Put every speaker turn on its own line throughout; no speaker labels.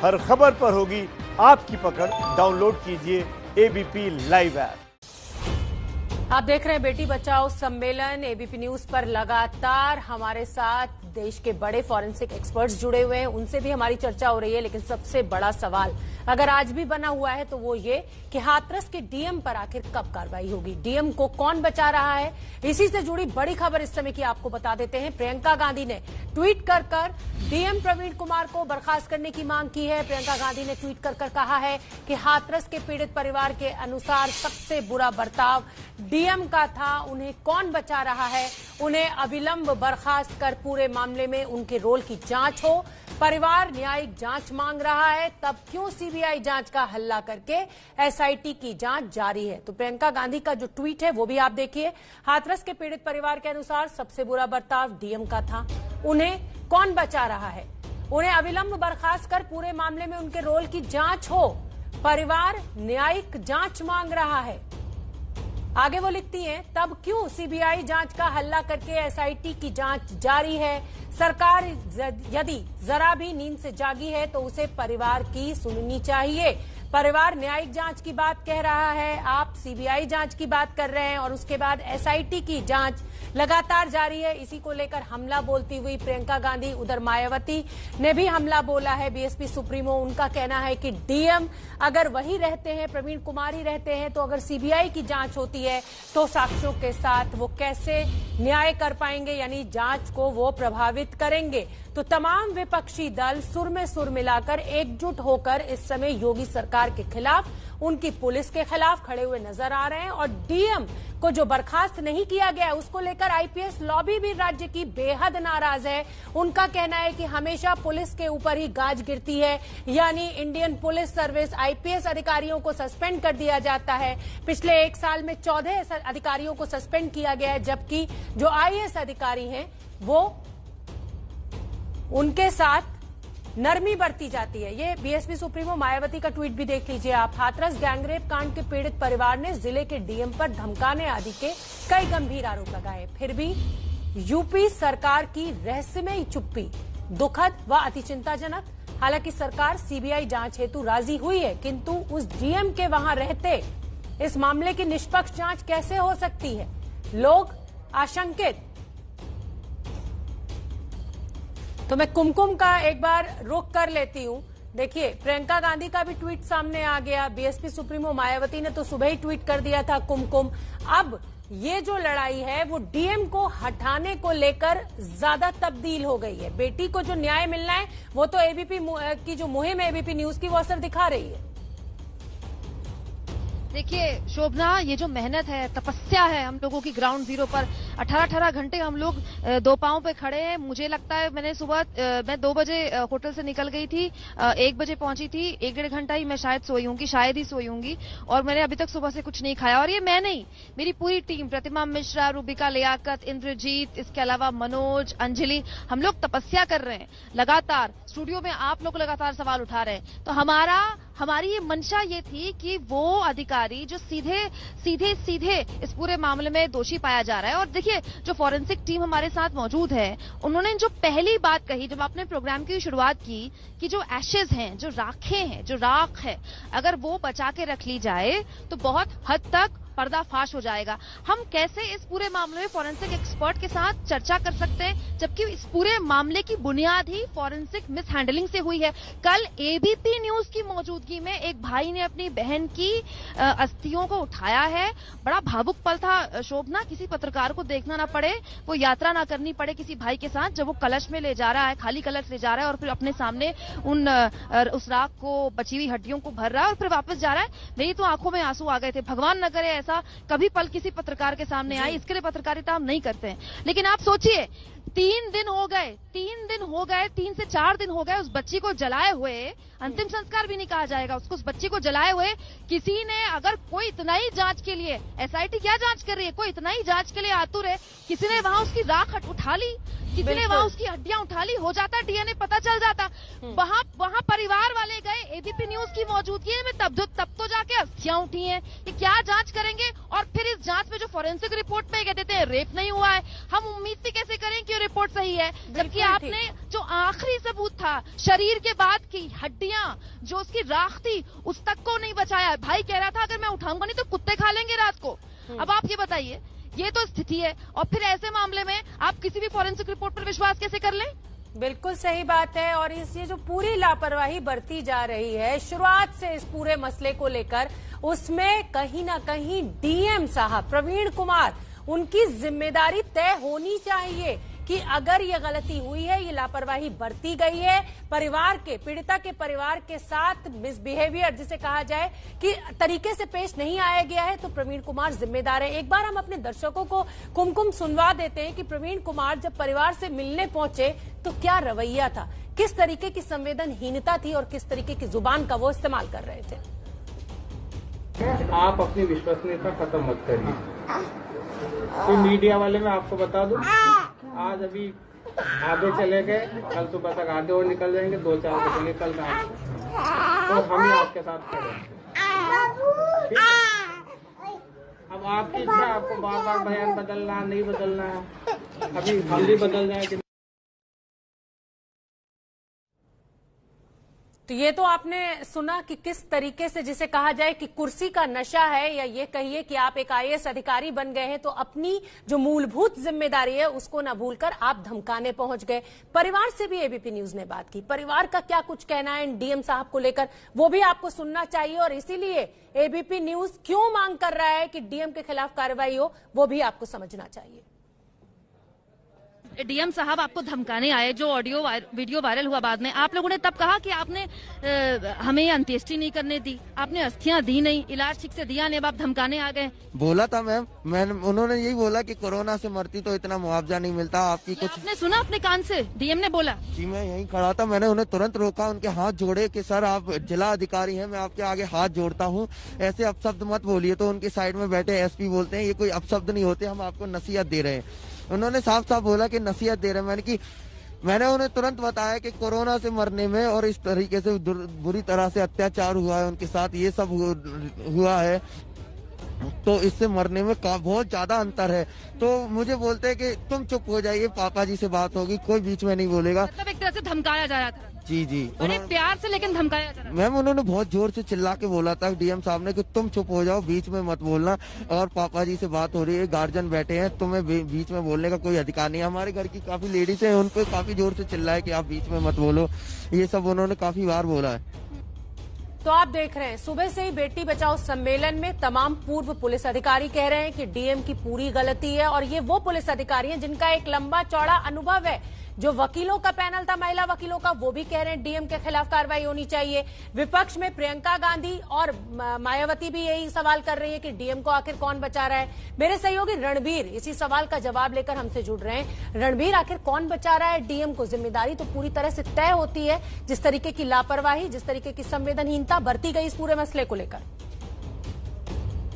हर खबर पर होगी आपकी पकड़। डाउनलोड कीजिए एबीपी लाइव ऐप।
आप देख रहे हैं बेटी बचाओ सम्मेलन। एबीपी न्यूज पर लगातार हमारे साथ देश के बड़े फॉरेंसिक एक्सपर्ट्स जुड़े हुए हैं, उनसे भी हमारी चर्चा हो रही है। लेकिन सबसे बड़ा सवाल अगर आज भी बना हुआ है तो वो ये कि हाथरस के डीएम पर आखिर कब कार्रवाई होगी, डीएम को कौन बचा रहा है। इसी से जुड़ी बड़ी खबर इस समय की आपको बता देते हैं। प्रियंका गांधी ने ट्वीट कर डीएम प्रवीण कुमार को बर्खास्त करने की मांग की है। प्रियंका गांधी ने ट्वीट कर कहा है कि हाथरस के पीड़ित परिवार के अनुसार सबसे बुरा बर्ताव डीएम का था, उन्हें कौन बचा रहा है, उन्हें अविलंब बर्खास्त कर पूरे मामले में उनके रोल की जांच हो। परिवार न्यायिक जांच मांग रहा है, तब क्यों सीबीआई जांच का हल्ला करके एसआईटी की जांच जारी है। तो प्रियंका गांधी का जो ट्वीट है वो भी आप देखिए। हाथरस के पीड़ित परिवार के अनुसार सबसे बुरा बर्ताव डीएम का था, उन्हें कौन बचा रहा है, उन्हें अविलंब बर्खास्त कर पूरे मामले में उनके रोल की जांच हो। परिवार न्यायिक जांच मांग रहा है। आगे वो लिखती हैं, तब क्यों सीबीआई जांच का हल्ला करके एसआईटी की जांच जारी है। सरकार यदि जरा भी नींद से जागी है तो उसे परिवार की सुननी चाहिए। परिवार न्यायिक जांच की बात कह रहा है, आप सीबीआई जांच की बात कर रहे हैं और उसके बाद एसआईटी की जांच लगातार जारी है। इसी को लेकर हमला बोलती हुई प्रियंका गांधी, उधर मायावती ने भी हमला बोला है। बीएसपी सुप्रीमो, उनका कहना है कि डीएम अगर वही रहते हैं, प्रवीण कुमार ही रहते हैं, तो अगर सीबीआई की जांच होती है तो साक्ष्यों के साथ वो कैसे न्याय कर पाएंगे, यानी जांच को वो प्रभावित करेंगे। तो तमाम विपक्षी दल सुर में सुर मिलाकर एकजुट होकर इस समय योगी सरकार के खिलाफ, उनकी पुलिस के खिलाफ खड़े हुए नजर आ रहे हैं। और डीएम को जो बर्खास्त नहीं किया गया उसको लेकर आईपीएस लॉबी भी राज्य की बेहद नाराज है। उनका कहना है कि हमेशा पुलिस के ऊपर ही गाज गिरती है, यानी इंडियन पुलिस सर्विस आईपीएस अधिकारियों को सस्पेंड कर दिया जाता है। पिछले 1 साल में 14 अधिकारियों को सस्पेंड किया गया है, जबकि जो आईएएस अधिकारी हैं वो उनके साथ नरमी बरती जाती है। ये बीएसपी सुप्रीमो मायावती का ट्वीट भी देख लीजिए आप। हाथरस गैंगरेप कांड के पीड़ित परिवार ने जिले के डीएम पर धमकाने आदि के कई गंभीर आरोप लगाए, फिर भी यूपी सरकार की रहस्यमयी चुप्पी दुखद व अति चिंताजनक। हालांकि सरकार सीबीआई जांच हेतु राजी हुई है, किंतु उस डीएम के वहां रहते इस मामले की निष्पक्ष जांच कैसे हो सकती है, लोग आशंकित। तो मैं कुमकुम का एक बार रुख कर लेती हूं। देखिए, प्रियंका गांधी का भी ट्वीट सामने आ गया। बीएसपी सुप्रीमो मायावती ने तो सुबह ही ट्वीट कर दिया था कुमकुम। अब ये जो लड़ाई है वो डीएम को हटाने को लेकर ज्यादा तब्दील हो गई है। बेटी को जो न्याय मिलना है वो तो एबीपी की जो मुहिम है एबीपी न्यूज की, वो असर दिखा रही है।
देखिए शोभना, ये जो मेहनत है, तपस्या है हम लोगों की ग्राउंड जीरो पर, 18-18 घंटे हम लोग दो पांव पे खड़े हैं। मुझे लगता है मैं 2 बजे होटल से निकल गई थी, 1 बजे पहुंची थी। 1-1.5 घंटा ही मैं शायद ही सोई होंगी और मैंने अभी तक सुबह से कुछ नहीं खाया। और ये मैं नहीं, मेरी पूरी टीम, प्रतिमा मिश्रा, रूबिका लियाकत, इंद्रजीत, इसके अलावा मनोज, अंजलि, हम लोग तपस्या कर रहे हैं लगातार। स्टूडियो में आप लोग लगातार सवाल उठा रहे हैं, तो हमारी ये मंशा ये थी कि वो अधिकारी जो सीधे इस पूरे मामले में दोषी पाया जा रहा है। और देखिए, जो फॉरेंसिक टीम हमारे साथ मौजूद है, उन्होंने जो पहली बात कही जब आपने प्रोग्राम की शुरुआत की कि जो एशेज हैं, जो राखें हैं, जो राख है, अगर वो बचा के रख ली जाए तो बहुत हद तक पर्दाफाश हो जाएगा। हम कैसे इस पूरे मामले में फॉरेंसिक एक्सपर्ट के साथ चर्चा कर सकते हैं, जबकि इस पूरे मामले की बुनियाद ही फॉरेंसिक मिसहैंडलिंग से हुई है। कल एबीपी न्यूज की मौजूदगी में एक भाई ने अपनी बहन की अस्थियों को उठाया है। बड़ा भावुक पल था शोभना, किसी पत्रकार को देखना ना पड़े, वो यात्रा ना करनी पड़े किसी भाई के साथ, जब वो कलश में ले जा रहा है, खाली कलश ले जा रहा है और फिर अपने सामने उस राख को, बची हुई हड्डियों को भर रहा है और फिर वापस जा रहा है। मेरी तो आंखों में आंसू आ गए थे। भगवान न करे ऐसा कभी पल किसी पत्रकार के सामने आए, इसके लिए पत्रकारिता हम नहीं करते हैं। लेकिन आप सोचिए, 3 दिन हो गए, 3 से 4 दिन हो गए उस बच्ची को जलाए हुए। अंतिम संस्कार भी नहीं कहा जाएगा उसको, उस बच्ची को जलाए हुए। किसी ने, अगर कोई इतना ही जांच के लिए, एसआईटी क्या जांच कर रही है, कोई इतना ही जांच के लिए आतुर है, किसी ने वहां उसकी राख उठा ली, किसी ने वहां उसकी हड्डियां उठा ली, हो जाता डीएनए पता चल जाता। वहां परिवार वाले गए, एबीपी न्यूज की मौजूदगी में तब तो जाके अस्थियां उठी हैं। ये क्या जांच करेंगे? और फिर इस जांच में जो फॉरेंसिक रिपोर्ट में कह देते हैं रेप नहीं हुआ है, हम उम्मीद से कैसे करें कि रिपोर्ट सही है, जबकि आपने जो आखिरी सबूत था शरीर के बाद की हड्डियां, जो उसकी राख थी, उस तक को नहीं बचाया। भाई कह रहा था अगर मैं उठाऊंगा नहीं तो कुत्ते खा लेंगे रात को। अब आप ये बताइए, ये तो स्थिति है, और फिर ऐसे मामले में आप किसी भी फॉरेंसिक रिपोर्ट पर विश्वास कैसे कर लें?
बिल्कुल सही बात है। और ये जो पूरी लापरवाही बरती जा रही है शुरुआत से इस पूरे मसले को लेकर, उसमें कहीं ना कहीं डीएम साहब प्रवीण कुमार, उनकी जिम्मेदारी तय होनी चाहिए कि अगर ये गलती हुई है, ये लापरवाही बरती गई है, परिवार के, पीड़िता के परिवार के साथ मिसबिहेवियर जिसे कहा जाए कि तरीके से पेश नहीं आया गया है, तो प्रवीण कुमार जिम्मेदार है। एक बार हम अपने दर्शकों को कुमकुम सुनवा देते हैं कि प्रवीण कुमार जब परिवार से मिलने पहुंचे तो क्या रवैया था, किस तरीके की संवेदनहीनता थी और किस तरीके की जुबान का वो इस्तेमाल कर रहे थे।
आप अपनी विश्वसनीयता खत्म मत करिए। तो मीडिया वाले मैं आपको बता दूं, आज अभी आधे चले गए, कल सुबह तक आधे और निकल जाएंगे, 2-4 बजेंगे कल रात को, तो हम ही आपके साथ खड़े हैं। अब आपकी इच्छा, आपको बार बार बयान बदलना नहीं बदलना है, अभी हम भी बदल जाए।
तो ये तो आपने सुना कि किस तरीके से, जिसे कहा जाए कि कुर्सी का नशा है, या ये कहिए कि आप एक आईएएस अधिकारी बन गए हैं तो अपनी जो मूलभूत जिम्मेदारी है उसको न भूलकर आप धमकाने पहुंच गए। परिवार से भी एबीपी न्यूज ने बात की, परिवार का क्या कुछ कहना है डीएम साहब को लेकर, वो भी आपको सुनना चाहिए। और इसीलिए एबीपी न्यूज क्यों मांग कर रहा है कि डीएम के खिलाफ कार्रवाई हो, वो भी आपको समझना चाहिए।
डीएम साहब आपको धमकाने आए, जो ऑडियो वीडियो वायरल हुआ बाद में, आप लोगों ने तब कहा कि आपने हमें अंत्येष्टि नहीं करने दी, आपने अस्थियां दी नहीं, इलाज ठीक से दिया नहीं, अब आप धमकाने आ गए।
बोला था मैम, उन्होंने यही बोला कि कोरोना से मरती तो इतना मुआवजा नहीं मिलता आपकी कुछ।
आपने सुना अपने कान से डीएम ने बोला?
जी मैं यहीं खड़ा था, मैंने उन्हें तुरंत रोका, उनके हाथ जोड़े कि सर आप जिला अधिकारी हैं, मैं आपके आगे हाथ जोड़ता हूँ, ऐसे अपशब्द मत बोलिए। तो उनके साइड में बैठे एसपी बोलते हैं ये कोई अपशब्द नहीं होते, हम आपको नसीहत दे रहे हैं। उन्होंने साफ साफ बोला कि नसीहत दे रहे हैं। मैंने उन्हें तुरंत बताया कि कोरोना से मरने में और इस तरीके से बुरी तरह से अत्याचार हुआ है उनके साथ, ये सब हुआ है, तो इससे मरने में बहुत ज्यादा अंतर है। तो मुझे बोलते हैं कि तुम चुप हो जाइए, पापा जी से बात होगी, कोई बीच में नहीं बोलेगा।
मतलब एक तरह से धमकाया जा रहा था।
जी जी,
बड़े प्यार से लेकिन धमकाया जा रहा था।
मैम उन्होंने बहुत जोर से चिल्ला के बोला था डीएम साहब ने कि तुम चुप हो जाओ, बीच में मत बोलना, और पापा जी से बात हो रही है, गार्जियन बैठे हैं, तुम्हें बीच में बोलने का कोई अधिकार नहीं है। हमारे घर की काफी लेडीज हैं, उन पे काफी जोर से चिल्लाए कि आप बीच में मत बोलो, ये सब उन्होंने काफी बार बोला है।
तो आप देख रहे हैं, सुबह से ही बेटी बचाओ सम्मेलन में तमाम पूर्व पुलिस अधिकारी कह रहे हैं कि डीएम की पूरी गलती है, और ये वो पुलिस अधिकारी हैं जिनका एक लंबा चौड़ा अनुभव है। जो वकीलों का पैनल था, महिला वकीलों का, वो भी कह रहे हैं डीएम के खिलाफ कार्रवाई होनी चाहिए। विपक्ष में प्रियंका गांधी और मायावती भी यही सवाल कर रही है कि डीएम को आखिर कौन बचा रहा है। मेरे सहयोगी रणबीर इसी सवाल का जवाब लेकर हमसे जुड़ रहे हैं। रणबीर, आखिर कौन बचा रहा है डीएम को? जिम्मेदारी तो पूरी तरह से तय होती है, जिस तरीके की लापरवाही, जिस तरीके की संवेदनहीनता बरती गई इस पूरे मसले को लेकर।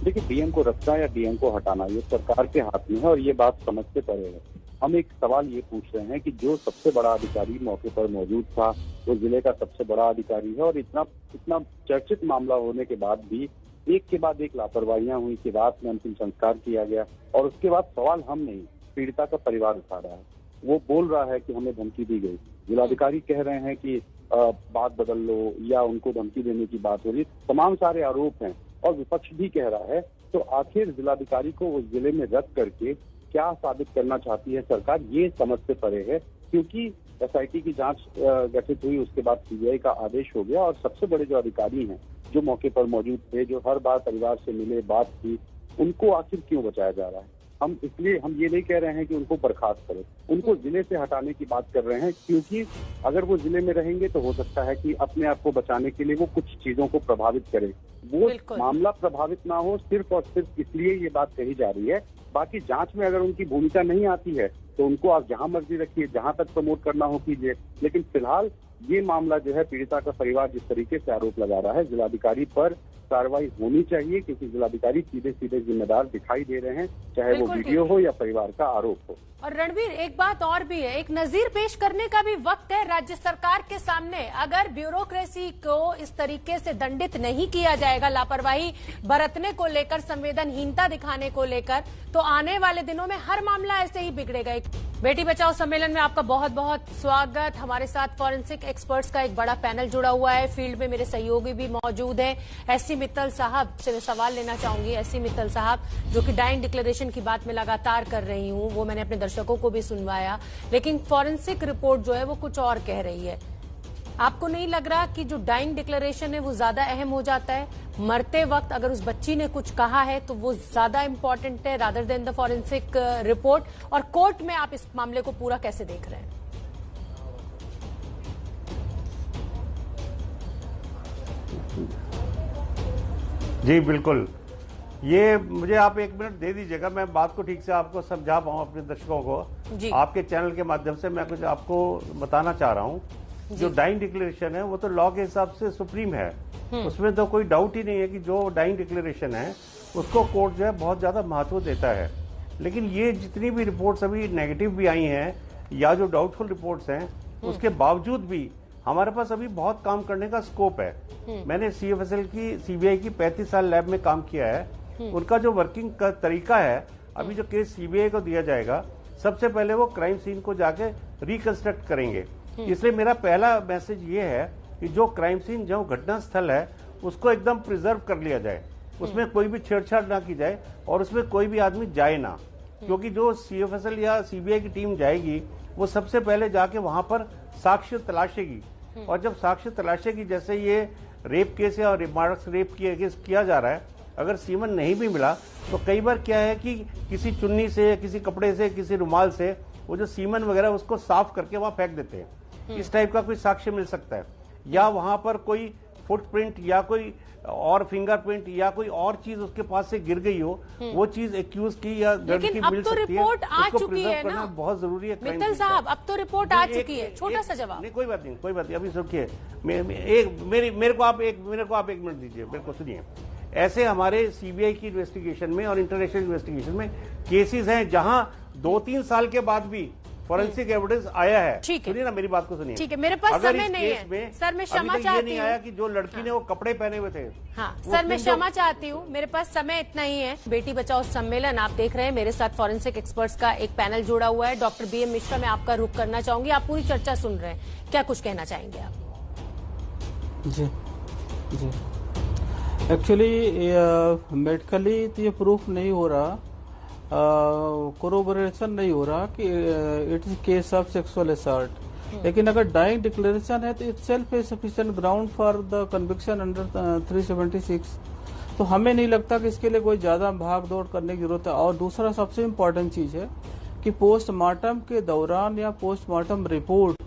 देखिए, डीएम को रखना या डीएम को हटाना ये सरकार के हाथ में है, और ये बात समझ से परे है। हम एक सवाल ये पूछ रहे हैं कि जो सबसे बड़ा अधिकारी मौके पर मौजूद था, वो जिले का सबसे बड़ा अधिकारी है, और इतना चर्चित मामला होने के बाद भी एक के बाद एक लापरवाहियां हुई कि रात में अंतिम संस्कार किया गया, और उसके बाद सवाल हम नहीं, पीड़िता का परिवार उठा रहा है। वो बोल रहा है कि हमें धमकी दी गई, जिलाधिकारी कह रहे हैं कि बात बदल लो, या उनको धमकी देने की बात हो रही, तमाम सारे आरोप हैं, और विपक्ष भी कह रहा है। तो आखिर जिलाधिकारी को उस जिले में रद्द करके क्या साबित करना चाहती है सरकार, ये समझ से परे है। क्योंकि एसआईटी की जांच गठित हुई, उसके बाद सीबीआई का आदेश हो गया, और सबसे बड़े जो अधिकारी हैं, जो मौके पर मौजूद थे, जो हर बार परिवार से मिले, बात की, उनको आखिर क्यों बचाया जा रहा है? हम ये नहीं कह रहे हैं कि उनको बर्खास्त करें, उनको जिले से हटाने की बात कर रहे हैं, क्योंकि अगर वो जिले में रहेंगे तो हो सकता है कि अपने आप को बचाने के लिए वो कुछ चीजों को प्रभावित करे। वो मामला प्रभावित ना हो, सिर्फ और सिर्फ इसलिए ये बात कही जा रही है। बाकी जांच में अगर उनकी भूमिका नहीं आती है तो उनको आप जहां मर्जी रखिए, जहां तक प्रमोट करना हो कीजिए, लेकिन फिलहाल ये मामला जो है, पीड़िता का परिवार जिस तरीके से आरोप लगा रहा है, जिलाधिकारी पर कार्रवाई होनी चाहिए, क्योंकि जिलाधिकारी सीधे सीधे जिम्मेदार दिखाई दे रहे हैं, चाहे वो वीडियो हो या परिवार का आरोप हो।
और रणबीर, एक बात और भी है, एक नजीर पेश करने का भी वक्त है राज्य सरकार के सामने। अगर ब्यूरोक्रेसी को इस तरीके से दंडित नहीं किया जाएगा, लापरवाही बरतने को लेकर, संवेदनहीनता दिखाने को लेकर, तो आने वाले दिनों में हर मामला ऐसे ही बिगड़ेगा। बेटी बचाओ सम्मेलन में आपका बहुत बहुत स्वागत। हमारे साथ फॉरेंसिक एक्सपर्ट्स का एक बड़ा पैनल जुड़ा हुआ है। फील्ड में मेरे सहयोगी भी मौजूद हैं। एससी मित्तल साहब से मैं सवाल लेना चाहूंगी। एससी मित्तल साहब, जो कि डाइंग डिक्लेरेशन की बात मैं लगातार कर रही हूं, वो मैंने अपने दर्शकों को भी सुनवाया, लेकिन फॉरेंसिक रिपोर्ट जो है वो कुछ और कह रही है। आपको नहीं लग रहा कि जो डाइंग डिक्लेरेशन है वो ज्यादा अहम हो जाता है? मरते वक्त अगर उस बच्ची ने कुछ कहा है तो वो ज्यादा इंपॉर्टेंट है rather than the forensic report? और कोर्ट में आप इस मामले को पूरा कैसे देख रहे हैं?
जी बिल्कुल, ये मुझे आप 1 मिनट दे दीजिएगा, मैं बात को ठीक से आपको समझा पाऊं अपने दर्शकों को। आपके चैनल के माध्यम से मैं कुछ आपको बताना चाह रहा हूं। जो डाइंग डिक्लेरेशन है वो तो लॉ के हिसाब से सुप्रीम है, उसमें तो कोई डाउट ही नहीं है कि जो डाइंग डिक्लेरेशन है उसको कोर्ट जो है बहुत ज्यादा महत्व देता है। लेकिन ये जितनी भी रिपोर्ट्स अभी नेगेटिव भी आई हैं या जो डाउटफुल रिपोर्ट्स हैं, उसके बावजूद भी हमारे पास अभी बहुत काम करने का स्कोप है। मैंने CFSL की, CBI की 35 साल लैब में काम किया है। उनका जो वर्किंग का तरीका है, अभी जो केस CBI को दिया जाएगा, सबसे पहले वो क्राइम सीन को जाके रिकंस्ट्रक्ट करेंगे। इसलिए मेरा पहला मैसेज ये है कि जो क्राइम सीन, जो घटना स्थल है, उसको एकदम प्रिजर्व कर लिया जाए, उसमें कोई भी छेड़छाड़ ना की जाए और उसमें कोई भी आदमी जाए ना। क्योंकि जो CFSL या CBI की टीम जाएगी वो सबसे पहले जाके वहां पर साक्ष्य तलाशेगी, और जब साक्ष्य तलाशेगी, जैसे ये रेप केस या रिमार्क्स रेप किया जा रहा है, अगर सीमन नहीं भी मिला तो कई बार क्या है कि किसी चुन्नी से, किसी कपड़े से, किसी रुमाल से वो जो सीमन वगैरह उसको साफ करके वहां फेंक देते हैं। इस टाइप का कोई साक्ष्य मिल सकता है, या वहां पर कोई फुटप्रिंट या कोई और फिंगरप्रिंट या कोई और चीज उसके पास से गिर गई हो, वो चीज एक्यूज की या दर्ज की मिल सकती है।
रिपोर्ट आ चुकी है ना,
बहुत जरूरी है।
मित्तल साहब, अब तो रिपोर्ट आ चुकी है, छोटा सा जवाब।
नहीं, कोई बात नहीं, अभी सुनिए, मेरे को आप 1 मिनट दीजिए, मेरे को सुनिए। ऐसे हमारे CBI की इन्वेस्टिगेशन में और इंटरनेशनल इन्वेस्टिगेशन में केसेस हैं जहां 2-3 साल के बाद भी फॉरेंसिक एविडेंस आया है। सुनिए ना, मेरी बात को सुनिए।
ठीक है, मेरे पास समय नहीं है सर, मैं क्षमा चाहती हूँ।
नहीं आया कि जो लड़की ने वो कपड़े पहने हुए थे।
हाँ सर, मैं क्षमा चाहती हूँ, मेरे पास समय इतना ही है। बेटी बचाओ सम्मेलन आप देख रहे हैं, मेरे साथ फॉरेंसिक एक्सपर्ट्स का एक पैनल जुड़ा हुआ है। डॉक्टर BM मिश्रा, मैं आपका रुख करना चाहूंगी। आप पूरी चर्चा सुन रहे हैं, क्या कुछ कहना चाहेंगे आप?
जी जी, एक्चुअली मेडिकली तो ये प्रूफ नहीं हो रहा, कोरोबोरेशन नहीं हो रहा कि it is case of sexual assault. लेकिन अगर डाइंग डिक्लेरेशन है तो it self is sufficient ground for the conviction under 376। तो हमें नहीं लगता कि इसके लिए कोई ज्यादा भाग दौड़ करने की जरूरत है। और दूसरा सबसे इम्पोर्टेंट चीज है कि पोस्टमार्टम के दौरान या पोस्टमार्टम रिपोर्ट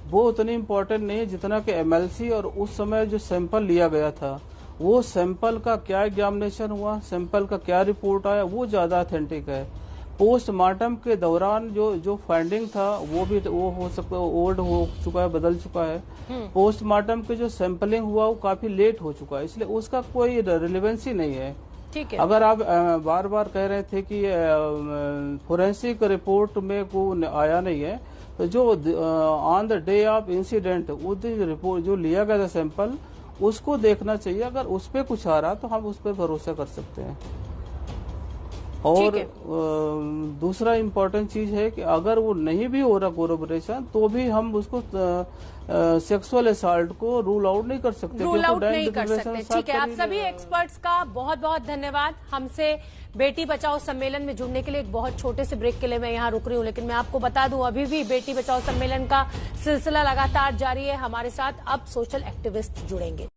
वो उतनी इम्पोर्टेंट नहीं है जितना कि MLC और उस समय जो सैंपल लिया गया था, वो सैंपल का क्या एग्जामिनेशन हुआ, सैंपल का क्या रिपोर्ट आया, वो ज्यादा ऑथेंटिक है। पोस्टमार्टम के दौरान जो फाइंडिंग था वो हो सकता है ओल्ड हो चुका है, बदल चुका है। पोस्टमार्टम के जो सैंपलिंग हुआ वो काफी लेट हो चुका है, इसलिए उसका कोई रिलेवेंसी नहीं है।
ठीक है,
अगर आप बार बार कह रहे थे कि फोरेंसिक रिपोर्ट में को आया नहीं है, तो जो on the day of incident उस दिन रिपोर्ट जो लिया गया था सैंपल, उसको देखना चाहिए। अगर उस पर कुछ आ रहा तो हम उस पर भरोसा कर सकते हैं। और दूसरा इम्पोर्टेंट चीज है कि अगर वो नहीं भी हो रहा कोरोबोरेशन, तो भी हम उसको सेक्सुअल असॉल्ट को रूल आउट नहीं कर सकते,
रूल आउट नहीं कर सकते। ठीक है, आप सभी एक्सपर्ट्स का बहुत बहुत धन्यवाद। हमसे बेटी बचाओ सम्मेलन में जुड़ने के लिए एक बहुत छोटे से ब्रेक के लिए मैं यहाँ रुक रही हूँ, लेकिन मैं आपको बता दूं अभी भी बेटी बचाओ सम्मेलन का सिलसिला लगातार जारी है। हमारे साथ अब सोशल एक्टिविस्ट जुड़ेंगे।